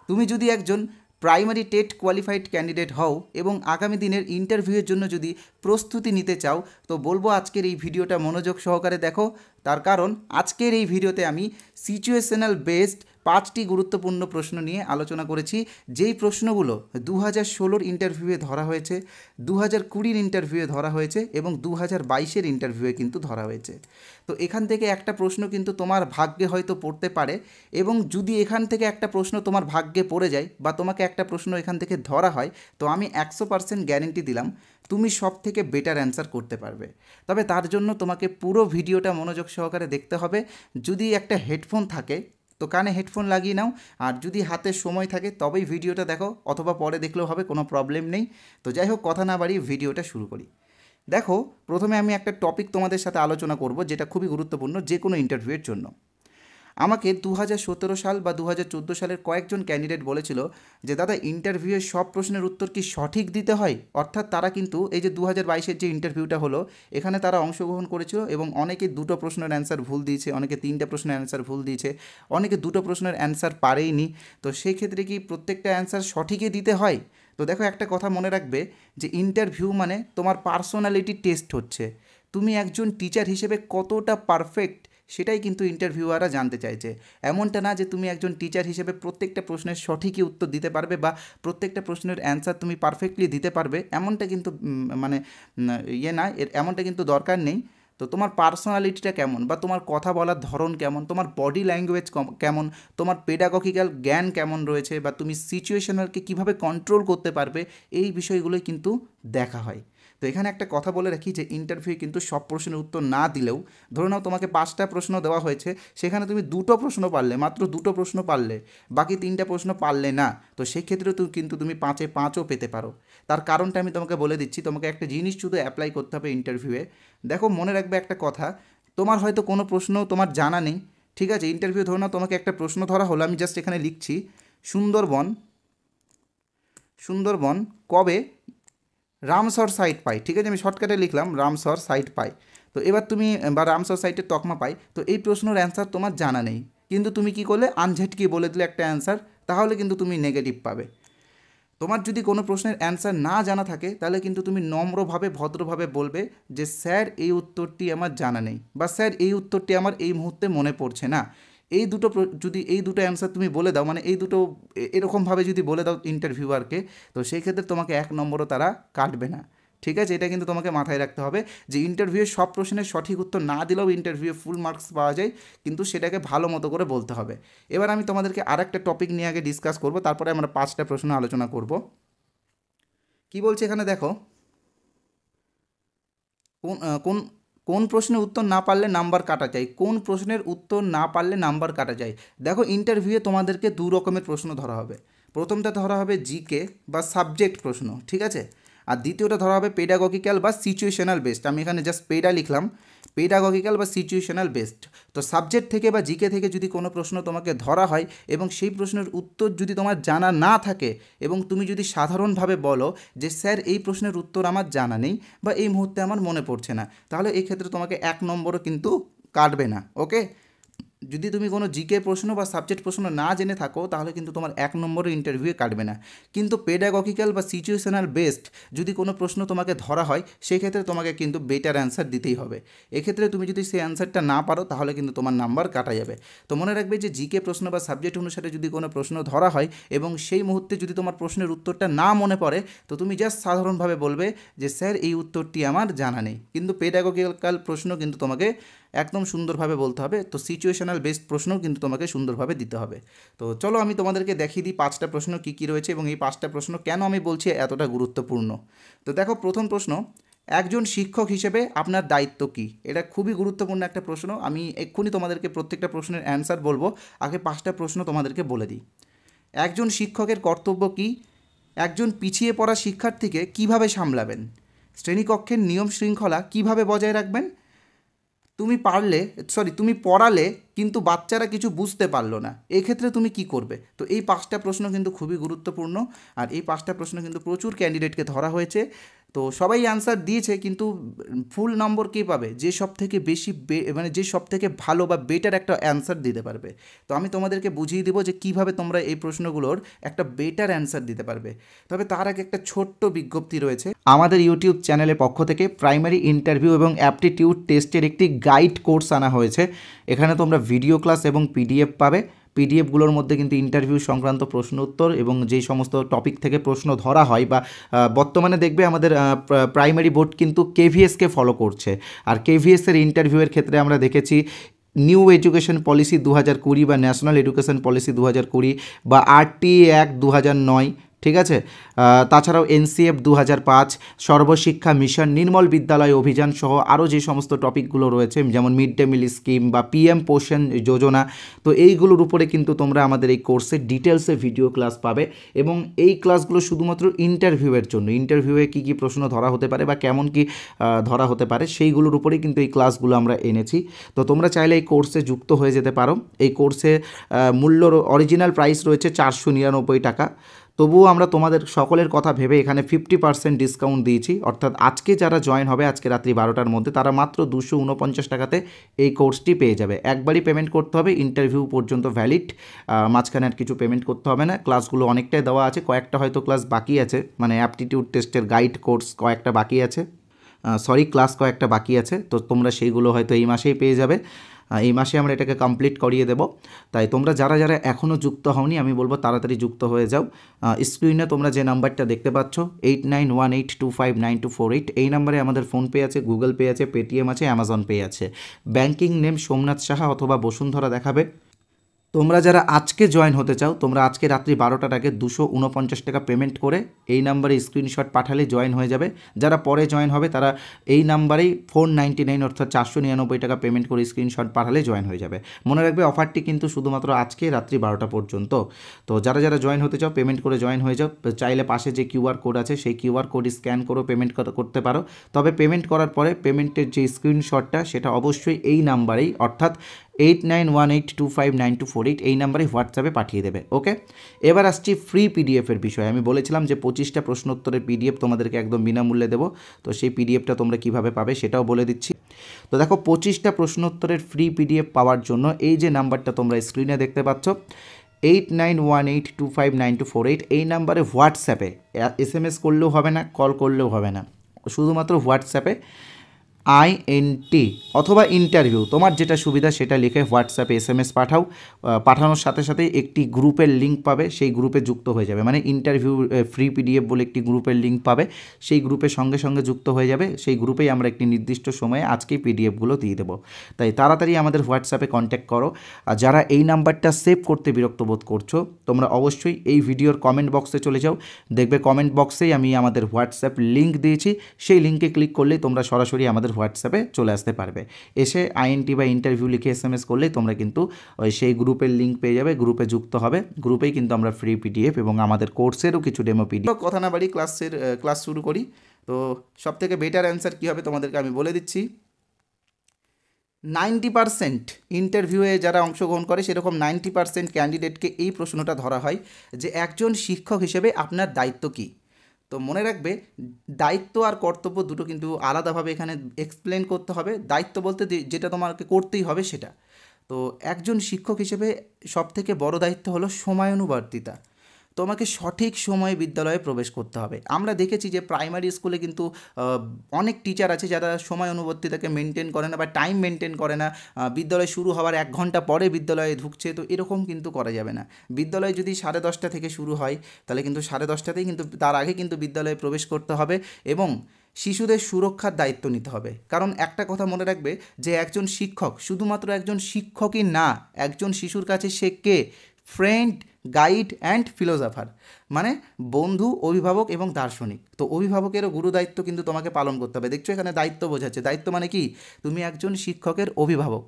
তুমি যদি একজন প্রাইমারি টেট কোয়ালিফাইড ক্যান্ডিডেট হও এবং আগামী দিনের ইন্টারভিউয়ের জন্য যদি প্রস্তুতি নিতে চাও, তো বলবো আজকের এই ভিডিওটা মনোযোগ সহকারে দেখো। তার কারণ আজকের এই ভিডিওতে আমি সিচুয়েশনাল বেসড 5টি গুরুত্বপূর্ণ প্রশ্ন নিয়ে আলোচনা করেছি, যেই প্রশ্নগুলো 2016-র ইন্টারভিউয়ে ধরা হয়েছে, 2020-র ইন্টারভিউয়ে ধরা হয়েছে এবং 2022-এর ইন্টারভিউয়ে কিন্তু ধরা হয়েছে। তো এখান থেকে একটা প্রশ্ন কিন্তু তোমার ভাগ্যে হয়তো পড়তে পারে, এবং যদি এখান থেকে একটা প্রশ্ন তোমার ভাগ্যে পড়ে যায় বা তোমাকে একটা প্রশ্ন এখান থেকে ধরা হয়, তো আমি 100% গ্যারেন্টি দিলাম তুমি সব থেকে বেটার অ্যান্সার করতে পারবে। তবে তার জন্য তোমাকে পুরো ভিডিওটা মনোযোগ সহকারে দেখতে হবে। যদি একটা হেডফোন থাকে তো কানে হেডফোন লাগিয়ে নাও, আর যদি হাতে সময় থাকে তবেই ভিডিওটা দেখো, অথবা পরে দেখলেও হবে, কোনো প্রবলেম নেই। তো যাই হোক, কথা না বাড়িয়ে ভিডিওটা শুরু করি। দেখো, প্রথমে আমি একটা টপিক তোমাদের সাথে আলোচনা করব যেটা খুবই গুরুত্বপূর্ণ যে কোনো ইন্টারভিউয়ের জন্য। আমাকে 2017 সাল বা 2014 সালের কয়েকজন ক্যান্ডিডেট বলেছিল যে দাদা, ইন্টারভিউয়ে সব প্রশ্নের উত্তর কি সঠিক দিতে হয়? অর্থাৎ তারা কিন্তু এই যে 2022-এর যে ইন্টারভিউটা হলো, এখানে তারা অংশগ্রহণ করেছিল এবং অনেকে 2টো প্রশ্নের অ্যান্সার ভুল দিয়েছে, অনেকে 3টে প্রশ্নের অ্যান্সার ভুল দিয়েছে, অনেকে 2টো প্রশ্নের অ্যান্সার পারেইনি। তো সেই ক্ষেত্রে কি প্রত্যেকটা অ্যান্সার সঠিকই দিতে হয়? তো দেখো, একটা কথা মনে রাখবে যে ইন্টারভিউ মানে তোমার পার্সোনালিটি টেস্ট হচ্ছে। তুমি একজন টিচার হিসেবে কতটা পারফেক্ট সেটাই কিন্তু ইন্টারভিউয়াররা জানতে চাইছে। এমনটা না যে তুমি একজন টিচার হিসেবে প্রত্যেকটা প্রশ্নের সঠিকই উত্তর দিতে পারবে বা প্রত্যেকটা প্রশ্নের অ্যান্সার তুমি পারফেক্টলি দিতে পারবে, এমনটা কিন্তু মানে এমনটা কিন্তু দরকার নেই। তো তোমার পার্সোনালিটিটা কেমন, বা তোমার কথা বলার ধরন কেমন, তোমার বডি ল্যাঙ্গুয়েজ কেমন, তোমার পেডাগজিক্যাল জ্ঞান কেমন রয়েছে, বা তুমি সিচুয়েশনালকে কীভাবে কন্ট্রোল করতে পারবে, এই বিষয়গুলোই কিন্তু দেখা হয়। তো এখানে একটা কথা বলে রাখি যে ইন্টারভিউ কিন্তু সব প্রশ্নের উত্তর না দিলেও, ধরে নাও তোমাকে 5টা প্রশ্ন দেওয়া হয়েছে, সেখানে তুমি 2টো প্রশ্ন পারলে, মাত্র 2টো প্রশ্ন পারলে, বাকি 3টা প্রশ্ন পারলে না, তো সেই ক্ষেত্রে কিন্তু তুমি 5-এ 5ও পেতে পারো। তার কারণটা আমি তোমাকে বলে দিচ্ছি। তোমাকে একটা জিনিস শুধু অ্যাপ্লাই করতে হবে ইন্টারভিউয়ে। দেখো, মনে রাখবে একটা কথা, তোমার হয়তো কোনো প্রশ্ন তোমার জানা নেই, ঠিক আছে? ইন্টারভিউ ধরে নাও তোমাকে একটা প্রশ্ন ধরা হলো, আমি জাস্ট এখানে লিখছি সুন্দরবন সুন্দরবন কবে রামসর সাইট পাই, ঠিক আছে? আমি শর্টকাটে লিখলাম রামসর সাইট পাই। তো এবার তুমি, বা রামসর সাইটের তকমা পাই, তো এই প্রশ্নের অ্যান্সার তোমার জানা নেই, কিন্তু তুমি কি করলে আনঝেটকি বলে দিলে একটা অ্যান্সার, তাহলে কিন্তু তুমি নেগেটিভ পাবে। তোমার যদি কোনো প্রশ্নের অ্যান্সার না জানা থাকে, তাহলে কিন্তু তুমি নম্রভাবে ভদ্রভাবে বলবে যে স্যার এই উত্তরটি আমার জানা নেই, বা স্যার এই উত্তরটি আমার এই মুহূর্তে মনে পড়ছে না। এই দুটো যদি এই দুটো অ্যান্সার তুমি বলে দাও, মানে এই দুটো এরকমভাবে যদি বলে দাও ইন্টারভিউয়ারকে, তো সেই ক্ষেত্রে তোমাকে 1 নম্বরও তারা কাটবে না, ঠিক আছে? এটা কিন্তু তোমাকে মাথায় রাখতে হবে যে ইন্টারভিউয়ে সব প্রশ্নের সঠিক উত্তর না দিলেও ইন্টারভিউয়ে ফুল মার্কস পাওয়া যায়, কিন্তু সেটাকে ভালো মতো করে বলতে হবে। এবার আমি তোমাদেরকে আরেকটা টপিক নিয়ে আগে ডিসকাস করব, তারপরে আমরা 5টা প্রশ্ন আলোচনা করব। কি বলছে এখানে দেখো, কোন কোন কোন প্রশ্নের উত্তর না পারলে নাম্বার কাটা যায়? কোন প্রশ্নের উত্তর না পারলে নাম্বার কাটা যায়? দেখো, ইন্টারভিউয়ে তোমাদেরকে 2 রকমের প্রশ্ন ধরা হবে। প্রথমটা ধরা হবে জিকে বা সাবজেক্ট প্রশ্ন, ঠিক আছে? আর দ্বিতীয়টা ধরা হবে পেডাগজিক্যাল বা সিচুয়েশনাল বেসড। আমি এখানে জাস্ট পেডা লিখলাম, পেডাগজিক্যাল বা সিচুয়েশনাল বেসড। তো সাবজেক্ট থেকে বা জিকে থেকে যদি কোনো প্রশ্ন তোমাকে ধরা হয় এবং সেই প্রশ্নের উত্তর যদি তোমার জানা না থাকে, এবং তুমি যদি সাধারণভাবে বলো যে স্যার এই প্রশ্নের উত্তর আমার জানা নেই বা এই মুহূর্তে আমার মনে পড়ছে না, তাহলে এই ক্ষেত্রে তোমাকে 1 নম্বরও কিন্তু কাটবে না, ওকে? যদি তুমি কোনো জিকে প্রশ্ন বা সাবজেক্ট প্রশ্ন না জেনে থাকো, তাহলে কিন্তু তোমার 1 নম্বরের ইন্টারভিউয়ে কাটবে না। কিন্তু পেডাগজিক্যাল বা সিচুয়েশনাল বেসড যদি কোনো প্রশ্ন তোমাকে ধরা হয়, সেক্ষেত্রে তোমাকে কিন্তু বেটার অ্যান্সার দিতেই হবে। এক্ষেত্রে তুমি যদি সেই অ্যান্সারটা না পারো, তাহলে কিন্তু তোমার নাম্বার কাটা যাবে। তো মনে রাখবে যে জিকে প্রশ্ন বা সাবজেক্ট অনুসারে যদি কোনো প্রশ্ন ধরা হয় এবং সেই মুহূর্তে যদি তোমার প্রশ্নের উত্তরটা না মনে পড়ে, তো তুমি জাস্ট সাধারণভাবে বলবে যে স্যার এই উত্তরটি আমার জানা নেই। কিন্তু পেডাগজিক্যাল প্রশ্ন কিন্তু তোমাকে একদম সুন্দরভাবে বলতে হবে। তো সিচুয়েশনাল বেসড প্রশ্নও কিন্তু তোমাকে সুন্দরভাবে দিতে হবে। তো চলো আমি তোমাদেরকে দেখিয়ে দিই 5টা প্রশ্ন কী কী রয়েছে এবং এই 5টা প্রশ্ন কেন আমি বলছি এতটা গুরুত্বপূর্ণ। তো দেখো, প্রথম প্রশ্ন, একজন শিক্ষক হিসেবে আপনার দায়িত্ব কী? এটা খুবই গুরুত্বপূর্ণ একটা প্রশ্ন। আমি এক্ষুনি তোমাদেরকে প্রত্যেকটা প্রশ্নের অ্যান্সার বলবো, আগে 5টা প্রশ্ন তোমাদেরকে বলে দিই। একজন শিক্ষকের কর্তব্য কী? একজন পিছিয়ে পড়া শিক্ষার্থীকে কিভাবে সামলাবেন? শ্রেণীকক্ষের নিয়ম শৃঙ্খলা কিভাবে বজায় রাখবেন? তুমি পড়ালে কিন্তু বাচ্চারা কিছু বুঝতে পারলো না, এক্ষেত্রে তুমি কি করবে? তো এই 5টা প্রশ্ন কিন্তু খুবই গুরুত্বপূর্ণ, আর এই 5টা প্রশ্ন কিন্তু প্রচুর ক্যান্ডিডেটকে ধরা হয়েছে। তো সবাই অ্যান্সার দিয়েছে, কিন্তু ফুল নম্বর কে পাবে? যে সব থেকে বেশি মানে যে সব থেকে ভালো বা বেটার একটা অ্যান্সার দিতে পারবে। তো আমি তোমাদেরকে বুঝিয়ে দেবো যে কিভাবে তোমরা এই প্রশ্নগুলোর একটা বেটার অ্যান্সার দিতে পারবে। তবে তার আগে একটা ছোট্ট বিজ্ঞপ্তি রয়েছে। আমাদের ইউটিউব চ্যানেলের পক্ষ থেকে প্রাইমারি ইন্টারভিউ এবং অ্যাপটিটিউড টেস্টের একটি গাইড কোর্স আনা হয়েছে। এখানে তোমরা ভিডিও ক্লাস এবং পিডিএফ পাবে। পিডিএফগুলোর মধ্যে কিন্তু ইন্টারভিউ সংক্রান্ত প্রশ্ন উত্তর এবং যেই সমস্ত টপিক থেকে প্রশ্ন ধরা হয় বা বর্তমানে দেখবে আমাদের প্রাইমারি বোর্ড কিন্তু কেভিএসকে ফলো করছে। আর কেভিএসের ইন্টারভিউয়ের ক্ষেত্রে আমরা দেখেছি নিউ এডুকেশন পলিসি 2020 বা ন্যাশনাল এডুকেশন পলিসি 2020 বা আরটিএ অ্যাক্ট 2009, ঠিক আছে। তাছাড়াও এনসিএফ 2005, সর্বশিক্ষা মিশন, নির্মল বিদ্যালয় অভিযান সহ আরও যে সমস্ত টপিকগুলো রয়েছে, যেমন মিড ডে মিল স্কিম বা পিএম পোষণ যোজনা, তো এইগুলোর উপরে কিন্তু তোমরা আমাদের এই কোর্সে ডিটেলসে ভিডিও ক্লাস পাবে। এবং এই ক্লাসগুলো শুধুমাত্র ইন্টারভিউয়ের জন্য, ইন্টারভিউয়ে কী কী প্রশ্ন ধরা হতে পারে বা কেমন কি ধরা হতে পারে সেইগুলোর উপরেই কিন্তু এই ক্লাসগুলো আমরা এনেছি। তো তোমরা চাইলে এই কোর্সে যুক্ত হয়ে যেতে পারো। এই কোর্সে মূল্য অরিজিনাল প্রাইস রয়েছে 499 টাকা। তবুও আমরা তোমাদের সকলের কথা ভেবে এখানে 50% ডিসকাউন্ট দিয়েছি। অর্থাৎ আজকে যারা জয়েন হবে আজকে রাত্রি 12টার মধ্যে, তারা মাত্র 249 টাকাতে এই কোর্সটি পেয়ে যাবে। একবারই পেমেন্ট করতে হবে, ইন্টারভিউ পর্যন্ত ভ্যালিড, মাঝখানে আর কিছু পেমেন্ট করতে হবে না। ক্লাসগুলো অনেকটাই দেওয়া আছে, কয়েকটা হয়তো ক্লাস বাকি আছে, মানে অ্যাপটিটিউড টেস্টের গাইড কোর্স কয়েকটা বাকি আছে, ক্লাস কয়েকটা বাকি আছে। তো তোমরা সেইগুলো হয়তো এই মাসেই পেয়ে যাবে। এই মাসে আমরা এটাকে কমপ্লিট করিয়ে দেব। তাই তোমরা যারা যারা এখনও যুক্ত হওনি, আমি বলবো তাড়াতাড়ি যুক্ত হয়ে যাও। স্ক্রিনে তোমরা যে নাম্বারটা দেখতে পাচ্ছ 8918259248, এই নাম্বারে আমাদের ফোনপে আছে, গুগল পে আছে, পেটিএম আছে, অ্যামাজন পে আছে। ব্যাঙ্কিং নেম সোমনাথ সাহা অথবা বসুন্ধরা দেখাবে। তোমরা যারা আজকে জয়েন হতে চাও, তোমরা আজকে রাত্রি 12টার আগে 249 টাকা পেমেন্ট করে এই নাম্বারে স্ক্রিনশট পাঠালে জয়েন হয়ে যাবে। যারা পরে জয়েন হবে তারা এই নাম্বারেই 499 অর্থাৎ 499 টাকা পেমেন্ট করে স্ক্রিনশট পাঠালে জয়েন হয়ে যাবে। মনে রাখবে অফারটি কিন্তু শুধুমাত্র আজকে রাত্রি 12টা পর্যন্ত। তো যারা যারা জয়েন হতে চাও পেমেন্ট করে জয়েন হয়ে যাও। চাইলে পাশে যে কিউআর কোড আছে সেই কিউআর কোড স্ক্যান করে পেমেন্ট করতে পারো। তবে পেমেন্ট করার পরে পেমেন্টের যে স্ক্রিনশটটা সেটা অবশ্যই এই নাম্বারেই অর্থাৎ 8918259248 এই নাম্বারে হোয়াটসঅ্যাপে পাঠিয়ে দেবে। ওকে, এবার আসছি ফ্রি পিডিএফের বিষয়ে। আমি বলেছিলাম যে 25টা প্রশ্নোত্তরের পিডিএফ তোমাদেরকে একদম বিনামূল্যে দেবো। তো সেই পিডিএফটা তোমরা কিভাবে পাবে সেটাও বলে দিচ্ছি। তো দেখো, 25টা প্রশ্নোত্তরের ফ্রি পিডিএফ পাওয়ার জন্য এই যে নাম্বারটা তোমরা স্ক্রিনে দেখতে পাচ্ছ 8918259248, এই নাম্বারে হোয়াটসঅ্যাপে SMS করলেও হবে না, কল করলেও হবে না, শুধুমাত্র হোয়াটসঅ্যাপে INT অথবা ইন্টারভিউ, তোমার যেটা সুবিধা সেটা লিখে হোয়াটসঅ্যাপে SMS পাঠাও। পাঠানোর সাথে সাথে একটি গ্রুপের লিঙ্ক পাবে, সেই গ্রুপে যুক্ত হয়ে যাবে। মানে ইন্টারভিউ ফ্রি পিডিএফ বলে একটি গ্রুপের লিঙ্ক পাবে, সেই গ্রুপের সঙ্গে সঙ্গে যুক্ত হয়ে যাবে। সেই গ্রুপেই আমরা একটি নির্দিষ্ট সময়ে আজকেই পিডিএফগুলো দিয়ে দেবো। তাই তাড়াতাড়ি আমাদের হোয়াটসঅ্যাপে কন্ট্যাক্ট করো। আর যারা এই নাম্বারটা সেভ করতে বিরক্ত বোধ করছো, তোমরা অবশ্যই এই ভিডিওর কমেন্ট বক্সে চলে যাও। দেখবে কমেন্ট বক্সেই আমি আমাদের হোয়াটসঅ্যাপ লিঙ্ক দিয়েছি, সেই লিঙ্কে ক্লিক করলেই তোমরা সরাসরি আমাদের হোয়াটসঅ্যাপে চলে আসতে পারবে। এসে INT বা ইন্টারভিউ লিখে SMS করলেই তোমরা কিন্তু সেই গ্রুপের লিঙ্ক পেয়ে যাবে, গ্রুপে যুক্ত হবে। গ্রুপেই কিন্তু আমরা ফ্রি পিডিএফ এবং আমাদের কোর্সেরও কিছু ডেমো পিডিএফ। কথা না বাড়ি ক্লাস শুরু করি। তো সব থেকে বেটার অ্যান্সার কী হবে তোমাদেরকে আমি বলে দিচ্ছি। 90% ইন্টারভিউয়ে যারা অংশগ্রহণ করে সেরকম 90% ক্যান্ডিডেটকে এই প্রশ্নটা ধরা হয় যে একজন শিক্ষক হিসেবে আপনার দায়িত্ব কী। তো মনে রাখবে, দায়িত্ব আর কর্তব্য দুটো কিন্তু আলাদাভাবে এখানে এক্সপ্লেন করতে হবে। দায়িত্ব বলতে যেটা তোমাকে করতেই হবে সেটা। তো একজন শিক্ষক হিসেবে সবথেকে বড় দায়িত্ব হলো সময়ানুবর্তিতা। তোমাকে সঠিক সময়ে বিদ্যালয়ে প্রবেশ করতে হবে। আমরা দেখেছি যে প্রাইমারি স্কুলে কিন্তু অনেক টিচার আছে যারা সময় অনুবর্তিতাকে মেনটেন করে না বা টাইম মেনটেন করে না। বিদ্যালয় শুরু হওয়ার 1 ঘন্টা পরে বিদ্যালয়ে ঢুকছে, তো এরকম কিন্তু করা যাবে না। বিদ্যালয় যদি 10:30 থেকে শুরু হয় তাহলে কিন্তু 10:30তেই কিন্তু তার আগে কিন্তু বিদ্যালয়ে প্রবেশ করতে হবে এবং শিশুদের সুরক্ষার দায়িত্ব নিতে হবে। কারণ একটা কথা মনে রাখবে যে একজন শিক্ষক শুধুমাত্র একজন শিক্ষকই না, একজন শিশুর কাছে সে কে? ফ্রেন্ড, গাইড অ্যান্ড ফিলোসফার, মানে বন্ধু, অভিভাবক এবং দার্শনিক। তো অভিভাবকেরও গুরু দায়িত্ব কিন্তু তোমাকে পালন করতে হবে। দেখছো এখানে দায়িত্ব বোঝাচ্ছে। দায়িত্ব মানে কি? তুমি একজন শিক্ষকের অভিভাবক,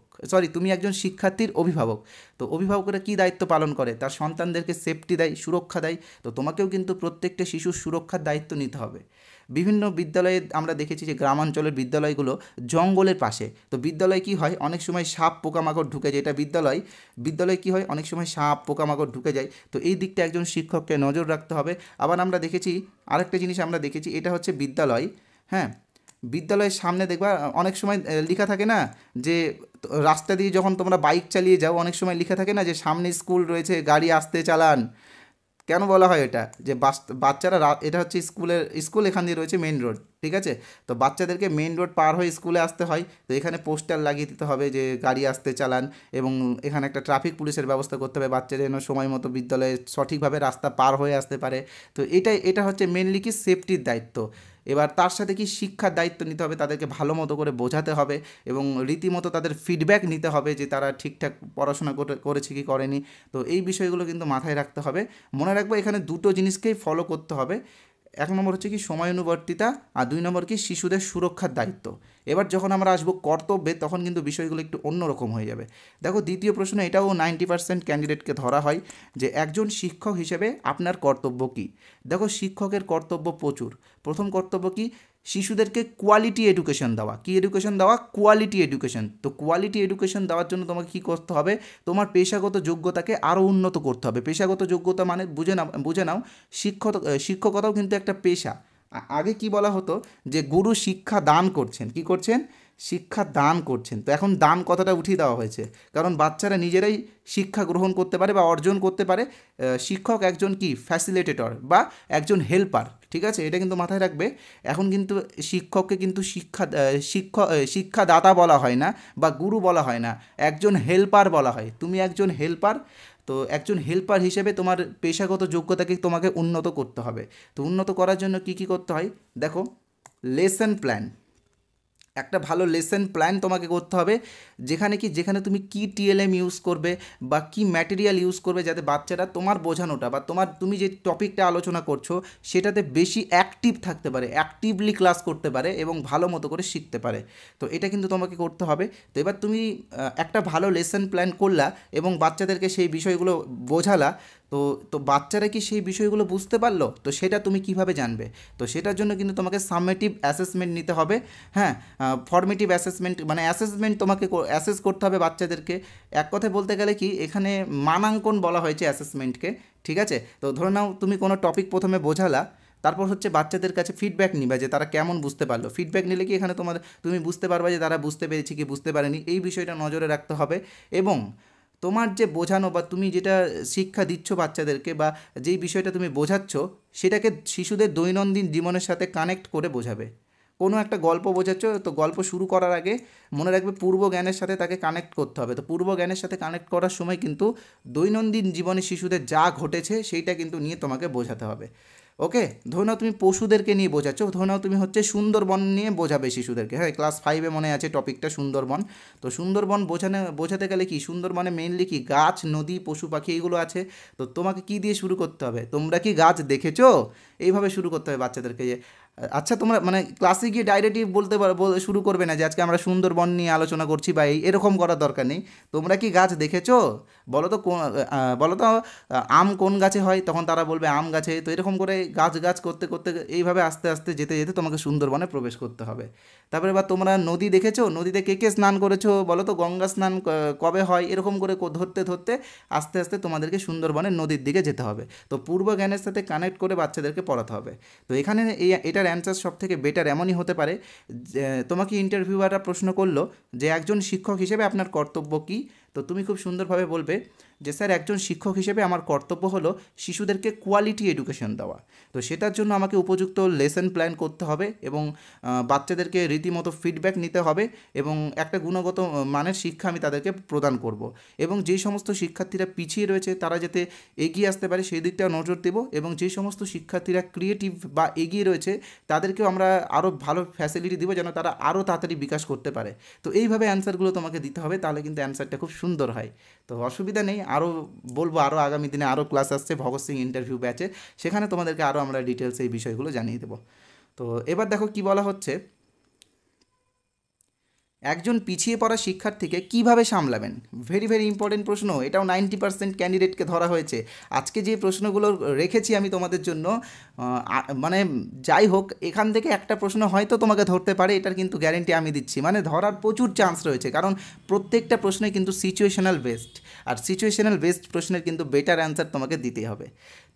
তুমি একজন শিক্ষার্থীর অভিভাবক। তো অভিভাবকরা কী দায়িত্ব পালন করে? তার সন্তানদেরকে সেফটি দেয়, সুরক্ষা দেয়। তো তোমাকেও কিন্তু প্রত্যেকটা শিশুর সুরক্ষার দায়িত্ব নিতে হবে। বিভিন্ন বিদ্যালয়ে আমরা দেখেছি যে গ্রামাঞ্চলের বিদ্যালয়গুলো জঙ্গলের পাশে। তো বিদ্যালয়ে কী হয়, অনেক সময় সাপ পোকামাকড় ঢুকে যায়। এটা বিদ্যালয়ে কী হয়, অনেক সময় সাপ পোকামাকড় ঢুকে যায়। তো এই দিকটা একজন শিক্ষককে নজর রাখতে হবে। আবার আমরা দেখেছি আরেকটা জিনিস আমরা দেখেছি, এটা হচ্ছে বিদ্যালয়। হ্যাঁ, বিদ্যালয়ের সামনে দেখবা অনেক সময় লেখা থাকে না যে রাস্তা দিয়ে যখন তোমরা বাইক চালিয়ে যাও অনেক সময় লেখা থাকে না যে সামনে স্কুল রয়েছে, গাড়ি আসতে চালান। কেন বলা হয় এটা? যে বাচ্চারা এটা হচ্ছে স্কুল এখান দিয়ে রয়েছে মেন রোড, ঠিক আছে? তো বাচ্চাদেরকে মেন রোড পার হয়ে স্কুলে আসতে হয়, তো এখানে পোস্টার লাগিয়ে দিতে হবে যে গাড়ি আসতে চালান, এবং এখানে একটা ট্রাফিক পুলিশের ব্যবস্থা করতে হবে, বাচ্চারা যেন সময় মতো বিদ্যালয়ে সঠিকভাবে রাস্তা পার হয়ে আসতে পারে। তো এটা হচ্ছে মেনলি কি সেফটির দায়িত্ব। এবার তার সাথে কি শিক্ষার দায়িত্ব নিতে হবে, তাদেরকে ভালো মতো করে বোঝাতে হবে এবং রীতিমতো তাদের ফিডব্যাক নিতে হবে যে তারা ঠিকঠাক পড়াশোনা করেছে কি করেনি। তো এই বিষয়গুলো কিন্তু মাথায় রাখতে হবে। মনে রাখবো এখানে দুটো জিনিসকেই ফলো করতে হবে। এক নম্বর হচ্ছে কি সময়ানুবর্তিতা, আর দুই নম্বর কি শিশুদের সুরক্ষার দায়িত্ব। এবার যখন আমরা আসবো কর্তব্যে তখন কিন্তু বিষয়গুলো একটু অন্যরকম হয়ে যাবে। দেখো দ্বিতীয় প্রশ্ন, এটাও 90% ক্যান্ডিডেটকে ধরা হয় যে একজন শিক্ষক হিসেবে আপনার কর্তব্য কী। দেখো শিক্ষকের কর্তব্য প্রচুর। প্রথম কর্তব্য কি, শিশুদেরকে কোয়ালিটি এডুকেশন দেওয়া। কি এডুকেশন দেওয়া? Quality education. তো কোয়ালিটি এডুকেশন দেওয়ার জন্য তোমাকে কী করতে হবে, তোমার পেশাগত যোগ্যতাকে আরও উন্নত করতে হবে। পেশাগত যোগ্যতা মানে বুঝে নাও শিক্ষকতাও কিন্তু একটা পেশা। আগে কি বলা হতো যে গুরু শিক্ষা দান করছেন, কি করছেন? শিক্ষা দান করছেন। তো এখন দান কথাটা উঠিয়ে দেওয়া হয়েছে, কারণ বাচ্চারা নিজেরাই শিক্ষা গ্রহণ করতে পারে বা অর্জন করতে পারে। শিক্ষক একজন কি ফ্যাসিলিটেটর বা একজন হেল্পার, ঠিক আছে? এটা কিন্তু মাথায় রাখবে। এখন কিন্তু শিক্ষককে কিন্তু শিক্ষাদাতা বলা হয় না বা গুরু বলা হয় না, একজন হেল্পার বলা হয়। তুমি একজন হেল্পার। তো একজন হেল্পার হিসেবে তোমার পেশাগত যোগ্যতাকে তোমাকে উন্নত করতে হবে। তো উন্নত করার জন্য কি কি করতে হয় দেখো, লেসন প্ল্যান, একটা ভালো লেসন প্ল্যান তোমাকে করতে হবে, যেখানে তুমি কি টিএলএম ইউজ করবে বা কি ম্যাটেরিয়াল ইউজ করবে, যাতে বাচ্চারা তোমার বোঝানোটা বা তুমি যে টপিকটা আলোচনা করছো সেটাতে বেশি অ্যাক্টিভ থাকতে পারে, অ্যাক্টিভলি ক্লাস করতে পারে এবং ভালো মতো করে শিখতে পারে। তো এটা কিন্তু তোমাকে করতে হবে। তো এবার তুমি একটা ভালো লেসন প্ল্যান করলা এবং বাচ্চাদেরকে সেই বিষয়গুলো বোঝালা। তো তো বাচ্চারা কি সেই বিষয়গুলো বুঝতে পারলো? তো সেটা তুমি কিভাবে জানবে? তো সেটার জন্য কিন্তু তোমাকে সামেটিভ অ্যাসেসমেন্ট নিতে হবে। হ্যাঁ, ফর্মেটিভ অ্যাসেসমেন্ট মানে অ্যাসেসমেন্ট তোমাকে অ্যাসেস করতে হবে বাচ্চাদেরকে। এক কথায় বলতে গেলে কি, এখানে মানাঙ্কন বলা হয়েছে অ্যাসেসমেন্টকে, ঠিক আছে? তো ধরে নাও তুমি কোনো টপিক প্রথমে বোঝালা, তারপর হচ্ছে বাচ্চাদের কাছে ফিডব্যাক নিবা যে তারা কেমন বুঝতে পারলো। ফিডব্যাক নিলে কি এখানে তুমি বুঝতে পারবা যে তারা বুঝতে পেরেছে কি বুঝতে পারেনি, এই বিষয়টা নজরে রাখতে হবে। এবং তোমার যে বোঝানো বা তুমি যেটা শিক্ষা দিচ্ছ বাচ্চাদেরকে বা যেই বিষয়টা তুমি বোঝাচ্ছ সেটাকে শিশুদের দৈনন্দিন জীবনের সাথে কানেক্ট করে বোঝাবে। কোনো একটা গল্প বোঝাচ্ছ, তো গল্প শুরু করার আগে মনে রাখবে পূর্ব জ্ঞানের সাথে তাকে কানেক্ট করতে হবে। তো পূর্ব জ্ঞানের সাথে কানেক্ট করার সময় কিন্তু দৈনন্দিন জীবনে শিশুদের যা ঘটেছে সেইটা কিন্তু নিয়ে তোমাকে বোঝাতে হবে। ওকে, ধরে নাও তুমি পশুদেরকে নিয়ে বোঝাচ্ছ, ধরে নাও তুমি হচ্ছে সুন্দরবন নিয়ে বোঝাবে শিশুদেরকে। হ্যাঁ, ক্লাস 5-এ মনে আছে টপিকটা সুন্দরবন। তো সুন্দরবন বোঝাতে গেলে কি, সুন্দরবনে মেইনলি কি গাছ, নদী, পশু পাখি এইগুলো আছে। তো তোমাকে কি দিয়ে শুরু করতে হবে, তোমরা কি গাছ দেখেছো? এইভাবে শুরু করতে হবে বাচ্চাদেরকে যে আচ্ছা তোমরা মানে ক্লাসে গিয়ে ডাইরেক্টলি শুরু করবে না যে আজকে আমরা সুন্দরবন নিয়ে আলোচনা করছি বা এরকম করার দরকার নেই। তোমরা কি গাছ দেখেছো? বলো তো বলো তো আম কোন গাছে হয়? তখন তারা বলবে আম গাছে। তো এরকম করে গাছ গাছ করতে করতে এইভাবে আস্তে আস্তে যেতে যেতে তোমাকে সুন্দরবনে প্রবেশ করতে হবে। তারপরে বা তোমরা নদী দেখেছো? নদীতে কে কে স্নান করেছো বলো তো? গঙ্গা স্নান কবে হয়? এরকম করে ধরতে ধরতে আস্তে আস্তে তোমাদেরকে সুন্দরবনের নদীর দিকে যেতে হবে। তো পূর্ব জ্ঞানের সাথে কানেক্ট করে বাচ্চাদেরকে পড়াতে হবে। তো এখানে এটার অ্যান্সার সব থেকে বেটার এমনই হতে পারে যে তোমাকে ইন্টারভিউয়াররা প্রশ্ন করলো যে একজন শিক্ষক হিসেবে আপনার কর্তব্য কী। তো তুমি খুব সুন্দরভাবে বলবে যে স্যার একজন শিক্ষক হিসেবে আমার কর্তব্য হলো শিশুদেরকে কোয়ালিটি এডুকেশন দেওয়া। তো সেটার জন্য আমাকে উপযুক্ত লেসন প্ল্যান করতে হবে এবং বাচ্চাদেরকে রীতিমতো ফিডব্যাক নিতে হবে এবং একটা গুণগত মানের শিক্ষা আমি তাদেরকে প্রদান করব। এবং যেই সমস্ত শিক্ষার্থীরা পিছিয়ে রয়েছে তারা যাতে এগিয়ে আসতে পারে সেই দিকটাও নজর দেব। এবং যেই সমস্ত শিক্ষার্থীরা ক্রিয়েটিভ বা এগিয়ে রয়েছে তাদেরকেও আমরা আরও ভালো ফ্যাসিলিটি দিব যেন তারা আরও তাড়াতাড়ি বিকাশ করতে পারে। তো এইভাবে অ্যান্সারগুলো তোমাকে দিতে হবে, তাহলে কিন্তু অ্যান্সারটা খুব সুন্দর হয়। তো অসুবিধা নেই, আরও বলবো, আরও আগামী দিনে আরও ক্লাস আসছে ভগৎ সিং ইন্টারভিউ ব্যাচে, সেখানে তোমাদেরকে আরও আমরা ডিটেলস এই বিষয়গুলো জানিয়ে দেবো। তো এবার দেখো কি বলা হচ্ছে, একজন পিছিয়ে পড়া শিক্ষার্থীকে কিভাবে সামলাবেন? ভেরি ভেরি ইম্পর্টেন্ট প্রশ্ন। এটাও 90% ক্যান্ডিডেটকে ধরা হয়েছে। আজকে যে প্রশ্নগুলো রেখেছি আমি তোমাদের জন্য, মানে যাই হোক, এখান থেকে একটা প্রশ্ন হয়তো তোমাকে ধরতে পারে, এটার কিন্তু গ্যারেন্টি আমি দিচ্ছি। মানে ধরার প্রচুর চান্স রয়েছে, কারণ প্রত্যেকটা প্রশ্নে কিন্তু সিচুয়েশনাল বেসড, আর সিচুয়েশনাল বেসড প্রশ্নের কিন্তু বেটার অ্যান্সার তোমাকে দিতে হবে।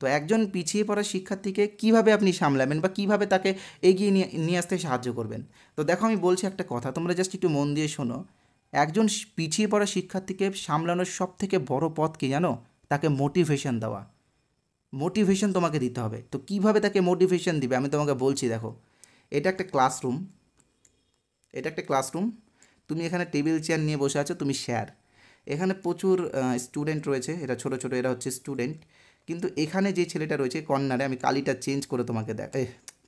তো একজন পিছিয়ে পড়া শিক্ষার্থীকে কিভাবে আপনি সামলাবেন বা কিভাবে তাকে এগিয়ে নিয়ে নিয়ে আসতে সাহায্য করবেন? তো দেখো, আমি বলছি একটা কথা, তোমরা জাস্ট একটু মন দিয়ে শোনো। একজন পিছিয়ে পড়া শিক্ষার্থীকে সামলানোর সব থেকে বড় পথ কি জানো? তাকে মোটিভেশন দেওয়া। মোটিভেশন তোমাকে দিতে হবে। তো কিভাবে তাকে মোটিভেশন দিবে আমি তোমাকে বলছি। দেখো, এটা একটা ক্লাসরুম, এটা একটা ক্লাসরুম। তুমি এখানে টেবিল চেয়ার নিয়ে বসে আছো, তুমি স্যার। এখানে প্রচুর স্টুডেন্ট রয়েছে, এরা ছোট ছোট, এরা হচ্ছে স্টুডেন্ট। কিন্তু এখানে যে ছেলেটা রয়েছে কর্নারে, আমি কালিটা চেঞ্জ করে তোমাকে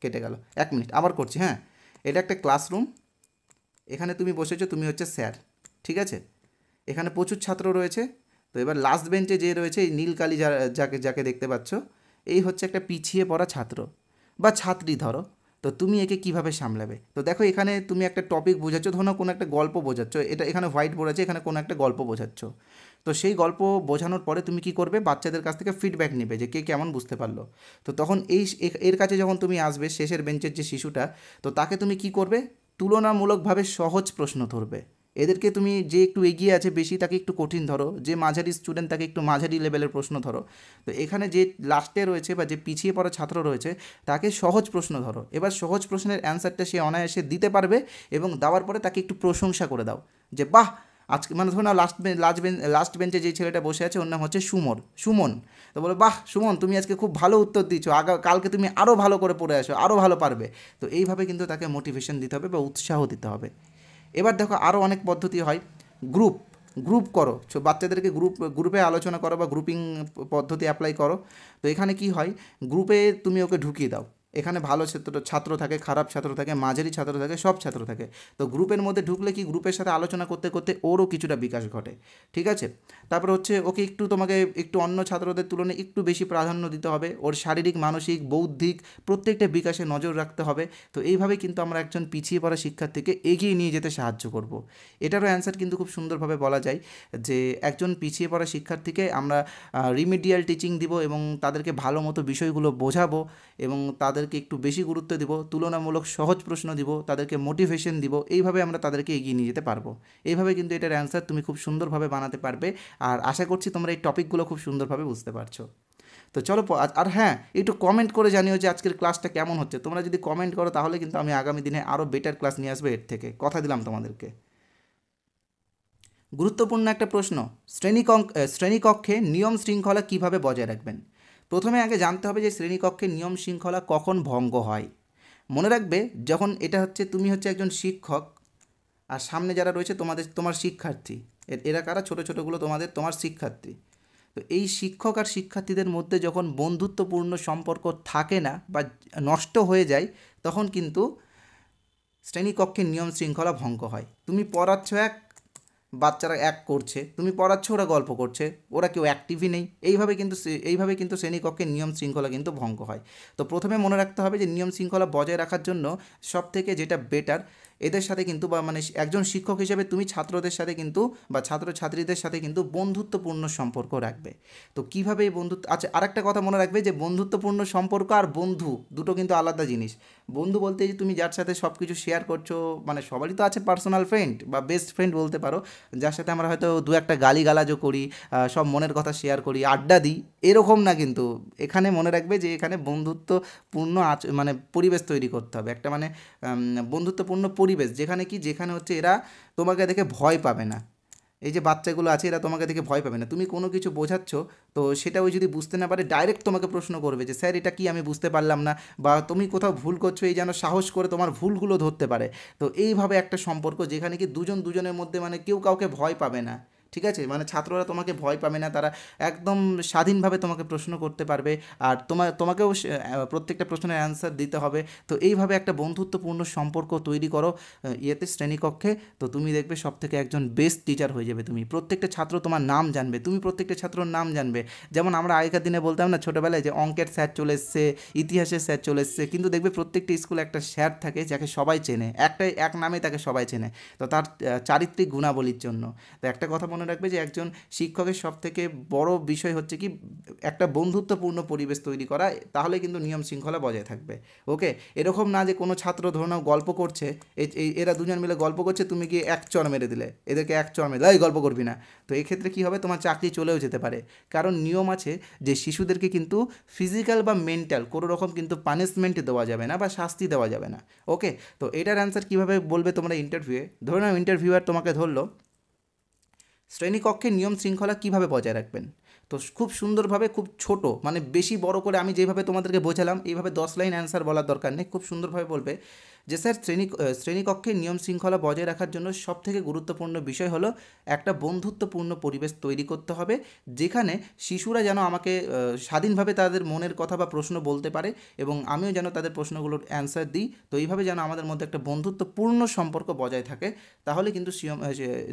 কেটে গেল, 1 মিনিট, আবার করছি। হ্যাঁ, এটা একটা ক্লাসরুম। এখানে তুমি বসেছো, তুমি হচ্ছে স্যার, ঠিক আছে? এখানে প্রচুর ছাত্র রয়েছে। তো এবার লাস্ট বেঞ্চে যে রয়েছে, এই নীল কালি যাকে যাকে দেখতে পাচ্ছ, এই হচ্ছে একটা পিছিয়ে পড়া ছাত্র বা ছাত্রী ধরো। তো তুমি একে কিভাবে সামলাবে? তো দেখো, এখানে তুমি একটা টপিক বোঝাচ্ছ, ধরো কোনো একটা গল্প বোঝাচ্ছ, এটা এখানে হোয়াইট বোর্ড আছে, এখানে কোনো একটা গল্প বোঝাচ্ছ। তো সেই গল্প বোঝানোর পরে তুমি কি করবে? বাচ্চাদের কাছ থেকে ফিডব্যাক নেবে যে কে কেমন বুঝতে পারলো। তো তখন এর কাছে যখন তুমি আসবে, শেষের বেঞ্চের যে শিশুটা, তো তাকে তুমি কি করবে? তুলনামূলকভাবে সহজ প্রশ্ন ধরবে। এদেরকে তুমি, যে একটু এগিয়ে আছে বেশি তাকে একটু কঠিন ধরো, যে মাঝারি স্টুডেন্ট তাকে একটু মাঝারি লেভেলের প্রশ্ন ধরো। তো এখানে যে লাস্টে রয়েছে বা যে পিছিয়ে পড়া ছাত্র রয়েছে, তাকে সহজ প্রশ্ন ধরো। এবার সহজ প্রশ্নের অ্যান্সারটা সে অনায়াসে দিতে পারবে, এবং দেওয়ার পরে তাকে একটু প্রশংসা করে দাও যে বাহ, আজকে, মানে ধরো না, লাস্ট বেঞ্চে যে ছেলেটা বসে আছে ওর নাম হচ্ছে সুমন। তো বলে, বাহ সুমন, তুমি আজকে খুব ভালো উত্তর দিচ্ছ, কালকে তুমি আরও ভালো করে পড়ে আসো, আরও ভালো পারবে। তো এইভাবে কিন্তু তাকে মোটিভেশন দিতে হবে বা উৎসাহ দিতে হবে। এবার দেখো, আরও অনেক পদ্ধতি হয়। গ্রুপ গ্রুপ করো, বাচ্চাদেরকে গ্রুপে আলোচনা করো বা গ্রুপিং পদ্ধতি অ্যাপ্লাই করো। তো এখানে কি হয়? গ্রুপে তুমি ওকে ঢুকিয়ে দাও। এখানে ভালো ছাত্র থাকে, খারাপ ছাত্র থাকে, মাঝারি ছাত্র থাকে, সব ছাত্র থাকে। তো গ্রুপের মধ্যে ঢুকলে কি, গ্রুপের সাথে আলোচনা করতে করতে ওরও কিছুটা বিকাশ ঘটে, ঠিক আছে? তারপর হচ্ছে ওকে তোমাকে একটু অন্য ছাত্রদের তুলনায় একটু বেশি প্রাধান্য দিতে হবে। ওর শারীরিক, মানসিক, বৌদ্ধিক প্রত্যেকটা বিকাশে নজর রাখতে হবে। তো এইভাবে কিন্তু আমরা একজন পিছিয়ে পড়া শিক্ষার্থীকে এগিয়ে নিয়ে যেতে সাহায্য করব। এটারও অ্যান্সার কিন্তু খুব সুন্দরভাবে বলা যায় যে একজন পিছিয়ে পড়া শিক্ষার্থীকে আমরা রিমিডিয়াল টিচিং দিব, এবং তাদেরকে ভালো মতো বিষয়গুলো বোঝাবো, এবং তাদেরকে একটু বেশি গুরুত্ব দিব, তুলনামূলক সহজ প্রশ্ন দিব, তাদেরকে মোটিভেশন দিব। এইভাবে আমরা তাদেরকে এগিয়ে নিয়ে যেতে পারবো। এইভাবে কিন্তু এটার অ্যান্সার তুমি খুব সুন্দরভাবে বানাতে পারবে। আর আশা করছি তোমরা এই টপিকগুলো খুব সুন্দরভাবে বুঝতে পারছো। তো চলো, আর হ্যাঁ, একটু কমেন্ট করে জানিও যে আজকের ক্লাসটা কেমন হচ্ছে। তোমরা যদি কমেন্ট করো তাহলে কিন্তু আমি আগামী দিনে আরও বেটার ক্লাস নিয়ে আসবো এর থেকে, কথা দিলাম তোমাদেরকে। গুরুত্বপূর্ণ একটা প্রশ্ন, শ্রেণীকক্ষে নিয়ম শৃঙ্খলা কিভাবে বজায় রাখবেন? প্রথমে আগে জানতে হবে যে শ্রেণীকক্ষে নিয়ম শৃঙ্খলা কখন ভঙ্গ হয়। মনে রাখবে, যখন এটা হচ্ছে, তুমি হচ্ছে একজন শিক্ষক, আর সামনে যারা রয়েছে তোমার শিক্ষার্থী। এরা কারা? ছোটো ছোটোগুলো তোমার শিক্ষার্থী। তো এই শিক্ষক আর শিক্ষার্থীদের মধ্যে যখন বন্ধুত্বপূর্ণ সম্পর্ক থাকে না বা নষ্ট হয়ে যায়, তখন কিন্তু শ্রেণীকক্ষের নিয়ম শৃঙ্খলা ভঙ্গ হয়। তুমি পড়াচ্ছ এক, বাচ্চারা এক করছে, তুমি পড়াচ্ছ, ওরা গল্প করছে, ওরা কেউ অ্যাক্টিভই নেই। এইভাবে কিন্তু শ্রেণীকক্ষের নিয়ম শৃঙ্খলা কিন্তু ভঙ্গ হয়। তো প্রথমে মনে রাখতে হবে যে নিয়ম শৃঙ্খলা বজায় রাখার জন্য সব থেকে যেটা বেটার, এদের সাথে কিন্তু, বা মানে একজন শিক্ষক হিসেবে তুমি ছাত্রদের সাথে কিন্তু বা ছাত্রছাত্রীদের সাথে কিন্তু বন্ধুত্বপূর্ণ সম্পর্ক রাখবে। তো কীভাবে এই বন্ধুত্ব, আচ্ছা আরেকটা কথা মনে রাখবে যে বন্ধুত্বপূর্ণ সম্পর্ক আর বন্ধু দুটো কিন্তু আলাদা জিনিস। বন্ধু বলতে যে তুমি যার সাথে সব কিছু শেয়ার করছো, মানে সবারই তো আছে পার্সোনাল ফ্রেন্ড বা বেস্ট ফ্রেন্ড বলতে পারো, যার সাথে আমরা হয়তো দু একটা গালিগালাজও করি, সব মনের কথা শেয়ার করি, আড্ডা দিই, এরকম না কিন্তু। এখানে মনে রাখবে যে এখানে বন্ধুত্বপূর্ণ মানে পরিবেশ তৈরি করতে হবে, একটা মানে বন্ধুত্বপূর্ণ পরিবেশ, যেখানে হচ্ছে এরা তোমাকে দেখে ভয় পাবে না। এই যে বাচ্চাগুলো আছে, এরা তোমাকে দেখে ভয় পাবে না। তুমি কোনো কিছু বোঝাচ্ছ, তো সেটা ওই যদি বুঝতে না পারে, ডাইরেক্ট তোমাকে প্রশ্ন করবে যে স্যার এটা কি, আমি বুঝতে পারলাম না, বা তুমি কোথাও ভুল করছো, এই যেন সাহস করে তোমার ভুলগুলো ধরতে পারে। তো এইভাবে একটা সম্পর্ক যেখানে কি দুজনের মধ্যে মানে কেউ কাউকে ভয় পাবে না, ঠিক আছে, মানে ছাত্ররা তোমাকে ভয় পাবে না, তারা একদম স্বাধীনভাবে তোমাকে প্রশ্ন করতে পারবে, আর তোমাকেও প্রত্যেকটা প্রশ্নের অ্যান্সার দিতে হবে। তো এইভাবে একটা বন্ধুত্বপূর্ণ সম্পর্ক তৈরি করো ইয়েতে শ্রেণীকক্ষে, তো তুমি দেখবে সব থেকে একজন বেস্ট টিচার হয়ে যাবে তুমি। প্রত্যেকটা ছাত্র তোমার নাম জানবে, তুমি প্রত্যেকটা ছাত্রর নাম জানবে। যেমন আমরা আগেকার দিনে বলতাম না ছোটোবেলায়, যে অঙ্কের স্যার চলে এসছে, ইতিহাসের স্যার চলে এসছে, কিন্তু দেখবে প্রত্যেকটা স্কুলে একটা স্যার থাকে যাকে সবাই চেনে, এক নামে তাকে সবাই চেনে, তো তার চারিত্রিক গুণাবলীর জন্য। তো একটা কথা মনে রাখবে যে একজন শিক্ষকের সবথেকে বড় বিষয় হচ্ছে কি একটা বন্ধুত্বপূর্ণ পরিবেশ তৈরি করা, তাহলে কিন্তু নিয়ম শৃঙ্খলা বজায় থাকবে। ওকে, এরকম না যে কোনো ছাত্র ধরে নাও গল্প করছে, এরা দুজন মিলে গল্প করছে, তুমি গিয়ে এক চড় মেরে দিলে, এদেরকে এক চড় মেরে এই গল্প করবি না, তো এই ক্ষেত্রে কী হবে, তোমার চাকরি চলেও যেতে পারে। কারণ নিয়ম আছে যে শিশুদেরকে কিন্তু ফিজিক্যাল বা মেন্টাল কোনো রকম কিন্তু পানিশমেন্ট দেওয়া যাবে না বা শাস্তি দেওয়া যাবে না। ওকে, তো এটার অ্যান্সার কীভাবে বলবে তোমরা ইন্টারভিউয়ে? ধরে নাও ইন্টারভিউয়ার তোমাকে ধরলো, শ্রেণীকক্ষের নিয়ম শৃঙ্খলা কীভাবে বজায় রাখবেন? তো খুব সুন্দরভাবে, খুব ছোট, মানে বেশি বড় করে আমি যেভাবে তোমাদেরকে বোঝালাম এইভাবে 10 লাইন অ্যান্সার বলার দরকার নেই, খুব সুন্দরভাবে বলবে যে স্যার শ্রেণীকক্ষের নিয়ম শৃঙ্খলা বজায় রাখার জন্য সবথেকে গুরুত্বপূর্ণ বিষয় হলো একটা বন্ধুত্বপূর্ণ পরিবেশ তৈরি করতে হবে, যেখানে শিশুরা যেন আমাকে স্বাধীনভাবে তাদের মনের কথা বা প্রশ্ন বলতে পারে, এবং আমিও যেন তাদের প্রশ্নগুলোর অ্যান্সার দিই। তো এইভাবে যেন আমাদের মধ্যে একটা বন্ধুত্বপূর্ণ সম্পর্ক বজায় থাকে, তাহলে কিন্তু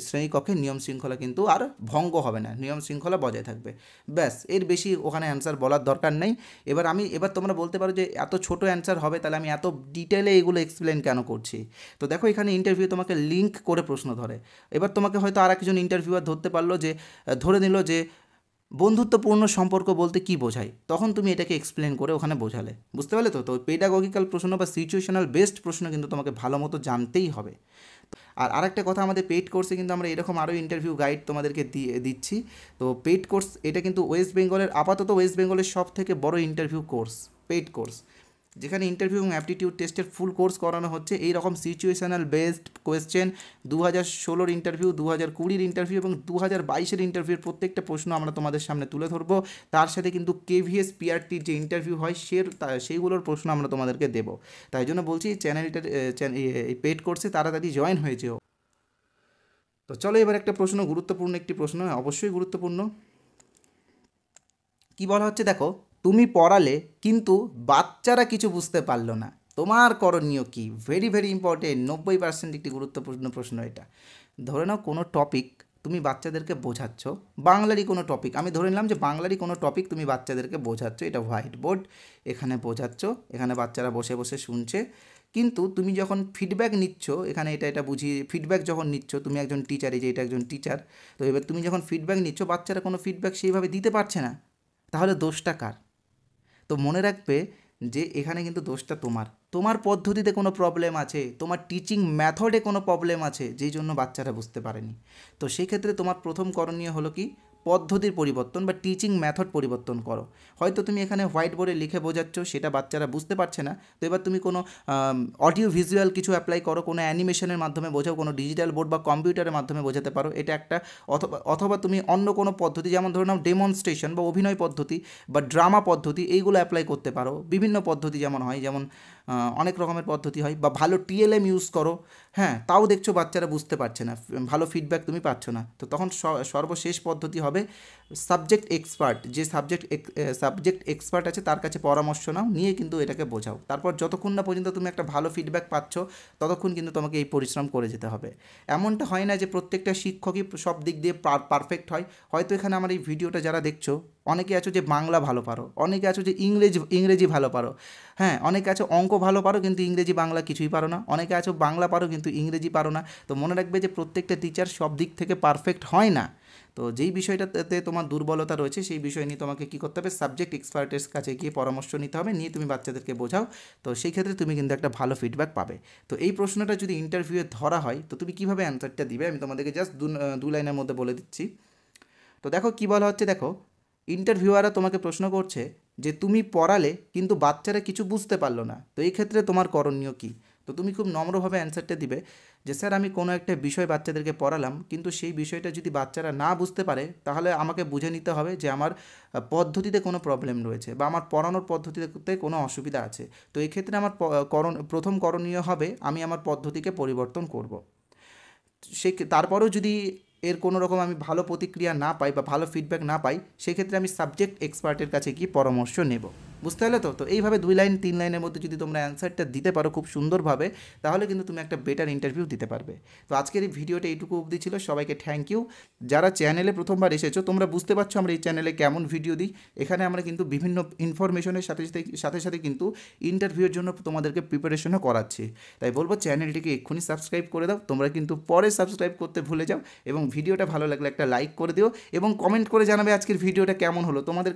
শ্রেণীকক্ষের নিয়ম শৃঙ্খলা কিন্তু আর ভঙ্গ হবে না, নিয়ম শৃঙ্খলা বজায় থাকবে। ব্যাস, এর বেশি ওখানে অ্যান্সার বলার দরকার নেই। এবার তোমরা বলতে পারো যে এত ছোট অ্যান্সার হবে, তাহলে আমি এত ডিটেলে এগুলো এক্সপ্লেন কেন করছি? তো দেখো, এখানে ইন্টারভিউ তোমাকে লিঙ্ক করে প্রশ্ন ধরে। এবার তোমাকে হয়তো আর একজন ইন্টারভিউয়ার ধরতে পারলো, যে ধরে নিল যে বন্ধুত্বপূর্ণ সম্পর্ক বলতে কী বোঝায়, তখন তুমি এটাকে এক্সপ্লেন করে ওখানে বোঝালে, বুঝতে পারলে? তো পেডাগজিক্যাল প্রশ্ন বা সিচুয়েশনাল বেসড প্রশ্ন কিন্তু তোমাকে ভালো মতো জানতেই হবে। আর আরেকটা কথা, আমাদের পেইড কোর্সে কিন্তু আমরা এরকম আরও ইন্টারভিউ গাইড তোমাদেরকে দিচ্ছি। তো পেইড কোর্স এটা কিন্তু ওয়েস্ট বেঙ্গলের সব থেকে বড় ইন্টারভিউ কোর্স, পেইড কোর্স, যেখানে ইন্টারভিউ এবং অ্যাপটিটিউড টেস্টের ফুল কোর্স করানো হচ্ছে। এই রকম situational based question 2016 interview, 2020 interview এবং 2022 ইন্টারভিউর প্রত্যেকটা প্রশ্ন আমরা তোমাদের সামনে তুলে ধরবো। তার সাথে কিন্তু KVS PRTর যে ইন্টারভিউ হয় সেইগুলোর প্রশ্ন আমরা তোমাদেরকে দেবো। তাই জন্য বলছি এই পেইড কোর্সে তাড়াতাড়ি জয়েন হয়ে যেও। তো চলো এবার একটা প্রশ্ন, গুরুত্বপূর্ণ একটি প্রশ্ন, অবশ্যই গুরুত্বপূর্ণ। কি বলা হচ্ছে দেখো, তুমি পড়ালে কিন্তু বাচ্চারা কিছু বুঝতে পারলো না, তোমার করণীয় কি? ভেরি ভেরি ইম্পর্টেন্ট, 90% একটি গুরুত্বপূর্ণ প্রশ্ন এটা। ধরে নাও কোনো টপিক তুমি বাচ্চাদেরকে বোঝাচ্ছ, বাংলারই কোনো টপিক, আমি ধরে নিলাম যে বাংলারই কোনো টপিক তুমি বাচ্চাদেরকে বোঝাচ্ছ, এটা হোয়াইট বোর্ড, এখানে বোঝাচ্ছ, এখানে বাচ্চারা বসে বসে শুনছে। কিন্তু তুমি যখন ফিডব্যাক নিচ্ছ, এখানে এটা বুঝিয়ে ফিডব্যাক যখন নিচ্ছ, তুমি একজন টিচার, এই যে এটা একজন টিচার, তো এবার তুমি যখন ফিডব্যাক নিচ্ছ, বাচ্চারা কোনো ফিডব্যাক সেইভাবে দিতে পারছে না, তাহলে দোষটা কার? তো মনে রাখবে যে এখানে কিন্তু দোষটা তোমার পদ্ধতিতে কোনো প্রবলেম আছে, তোমার টিচিং মেথডে কোনো প্রবলেম আছে, যেই জন্য বাচ্চারা বুঝতে পারেনি। তো সেই ক্ষেত্রে তোমার প্রথম করণীয় হলো কি, পদ্ধতির পরিবর্তন বা টিচিং মেথড পরিবর্তন করো। হয়তো তুমি এখানে হোয়াইট বোর্ডে লিখে বোঝাচ্ছ, সেটা বাচ্চারা বুঝতে পারছে না, তো এবার তুমি কোনো অডিও ভিজুয়াল কিছু অ্যাপ্লাই করো, কোনো অ্যানিমেশনের মাধ্যমে বোঝাও, কোনো ডিজিটাল বোর্ড বা কম্পিউটারের মাধ্যমে বোঝাতে পারো, এটা একটা। অথবা তুমি অন্য কোনো পদ্ধতি, যেমন ধরে নাও ডেমনস্ট্রেশন বা অভিনয় পদ্ধতি বা ড্রামা পদ্ধতি, এইগুলো অ্যাপ্লাই করতে পারো। বিভিন্ন পদ্ধতি যেমন হয়, যেমন অনেক রকমের পদ্ধতি হয়, বা ভালো TLM ইউজ করো। হ্যাঁ, তাও দেখছো বাচ্চারা বুঝতে পারছে না, ভালো ফিডব্যাক তুমি পাচ্ছ না, তো তখন সর্বশেষ পদ্ধতি হবে সাবজেক্ট এক্সপার্ট, যে সাবজেক্ট এক্সপার্ট আছে তার কাছে পরামর্শ নাও, নিয়ে কিন্তু এটাকে বোঝাও। তারপর যতক্ষণ না পর্যন্ত তুমি একটা ভালো ফিডব্যাক পাচ্ছ, ততক্ষণ কিন্তু তোমাকে এই পরিশ্রম করে যেতে হবে। এমনটা হয় না যে প্রত্যেকটা শিক্ষকই সব দিক দিয়ে পারফেক্ট হয়। হয়তো এখানে আমার এই ভিডিওটা যারা দেখছো, অনেকে আছো যে বাংলা ভালো পারো, অনেকে আছো যে ইংরেজি ভালো পারো, হ্যাঁ, অনেকে আছো অঙ্ক ভালো পারো কিন্তু ইংরেজি বাংলা কিছুই পারো না, অনেকে আছো বাংলা পারো কিন্তু ইংরেজি পারো না। তো মনে রাখবে যে প্রত্যেকটা টিচার সব দিক থেকে পারফেক্ট হয় না। তো যেই বিষয়টাতে তোমার দুর্বলতা রয়েছে, সেই বিষয় নিয়ে তোমাকে কী করতে হবে, সাবজেক্ট এক্সপার্টের কাছে গিয়ে পরামর্শ নিতে হবে, নিয়ে তুমি বাচ্চাদেরকে বোঝাও। তো সেই ক্ষেত্রে তুমি কিন্তু একটা ভালো ফিডব্যাক পাবে। তো এই প্রশ্নটা যদি ইন্টারভিউয়ে ধরা হয়, তো তুমি কীভাবে অ্যান্সারটা দিবে, আমি তোমাদেরকে জাস্ট দু লাইনের মধ্যে বলে দিচ্ছি। তো দেখো কী বলা হচ্ছে, দেখো ইন্টারভিউয়াররা তোমাকে প্রশ্ন করছে যে তুমি পড়ালে কিন্তু বাচ্চারা কিছু বুঝতে পারলো না, তো এই ক্ষেত্রে তোমার করণীয় কী? তো তুমি খুব নম্রভাবে অ্যান্সারটা দিবে যে স্যার, আমি কোনো একটা বিষয় বাচ্চাদেরকে পড়ালাম, কিন্তু সেই বিষয়টা যদি বাচ্চারা না বুঝতে পারে, তাহলে আমাকে বুঝে নিতে হবে যে আমার পদ্ধতিতে কোনো প্রবলেম রয়েছে বা আমার পড়ানোর পদ্ধতিতে কোনো অসুবিধা আছে। তো এই ক্ষেত্রে আমার প্রথম করণীয় হবে আমি আমার পদ্ধতিকে পরিবর্তন করব। তারপরেও যদি এর কোনো রকম আমি ভালো প্রতিক্রিয়া না পাই বা ভালো ফিডব্যাক না পাই, সেক্ষেত্রে আমি সাবজেক্ট এক্সপার্টের কাছে গিয়ে পরামর্শ নেব। বুঝতে পারলে তো? তো এইভাবে 2 লাইন 3 লাইনের মধ্যে যদি তোমরা অ্যান্সারটা দিতে পারো খুব সুন্দরভাবে, তাহলে কিন্তু তুমি একটা বেটার ইন্টারভিউ দিতে পারবে। তো আজকের এই ভিডিওটা এইটুকু অবধি ছিল। সবাইকে থ্যাংক ইউ। যারা চ্যানেলে প্রথমবার এসেছো, তোমরা বুঝতে পারছো আমরা এই চ্যানেলে কেমন ভিডিও দিই। এখানে আমরা কিন্তু বিভিন্ন ইনফরমেশনের সাথে সাথে কিন্তু ইন্টারভিউয়ের জন্য তোমাদেরকে প্রিপারেশনও করাচ্ছি। তাই বলবো চ্যানেলটিকে এক্ষুনি সাবস্ক্রাইব করে দাও। তোমরা কিন্তু পরে সাবস্ক্রাইব করতে ভুলে যাও, এবং ভিডিওটা ভালো লাগলে একটা লাইক করে দিও এবং কমেন্ট করে জানাবে আজকের ভিডিওটা কেমন হলো তোমাদের।